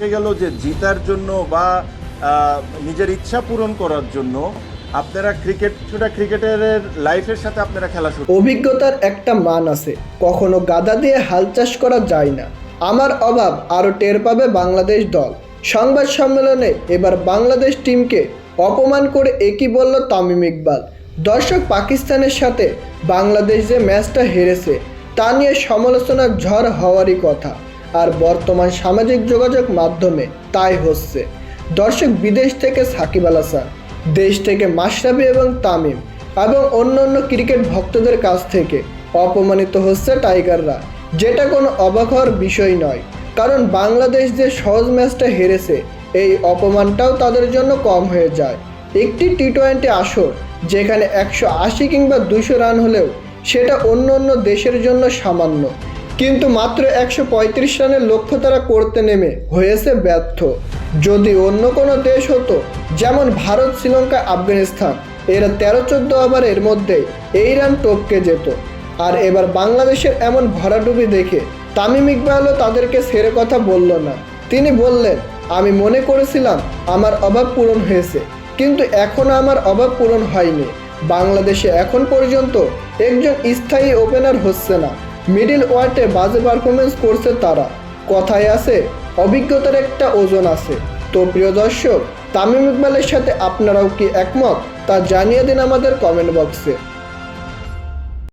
দেখা গেল যে জিতার জন্য বা নিজের ইচ্ছা পূরণ করার জন্য আপনারা ক্রিকেটারের লাইফের সাথে আপনারা খেলা শুরু। অভিজ্ঞতার একটা মান আছে, কখনো গাদা দিয়ে হাল চাষ করা যায় না। আমার অভাব আরও টের পাবে বাংলাদেশ দল। সংবাদ সম্মেলনে এবার বাংলাদেশ টিমকে অপমান করে একই বলল তামিম ইকবাল। দর্শক, পাকিস্তানের সাথে বাংলাদেশ যে ম্যাচটা হেরেছে তা নিয়ে সমালোচনার ঝড় হওয়ারই কথা, আর বর্তমান সামাজিক যোগাযোগ মাধ্যমে তাই হচ্ছে। দর্শক, বিদেশ থেকে সাকিব আল হাসান, দেশ থেকে মাশরাফি এবং তামিম এবং অন্যান্য ক্রিকেট ভক্তদের কাছ থেকে অপমানিত হচ্ছে টাইগাররা, যেটা কোনো অবাক হওয়ার বিষয় নয়। কারণ বাংলাদেশ যে সহজ ম্যাচটা হেরেছে, এই অপমানটাও তাদের জন্য কম হয়ে যায়। একটি টি-20 আসর যেখানে 180 কিংবা 200 রান হলেও সেটা অন্য অন্য দেশের জন্য সামান্য, কিন্তু মাত্র 135 রানের লক্ষ্য তারা করতে নেমে হয়েছে ব্যর্থ। যদি অন্য কোনো দেশ হতো, যেমন ভারত, শ্রীলঙ্কা, আফগানিস্তান, এরা 13-14 ওভারের মধ্যে এই রান টপকে যেত। আর এবার বাংলাদেশের এমন ভরাডুবি দেখে তামিম ইকবালও তাদেরকে ছেড়ে কথা বলল না। তিনি বললেন, আমি মনে করেছিলাম আমার অভাব পূরণ হয়েছে, কিন্তু এখনও আমার অভাব পূরণ হয়নি। বাংলাদেশে এখন পর্যন্ত একজন স্থায়ী ওপেনার হচ্ছে না, মিডল ওয়ার্ডে বাজে পারফরমেন্স করছে তারা। কথায় আছে, অভিজ্ঞতার একটা ওজন আছে। তো প্রিয় দর্শক, তামিম ইকবালের সাথে আপনারাও কি একমত তা জানিয়ে দিন আমাদের কমেন্ট বক্সে।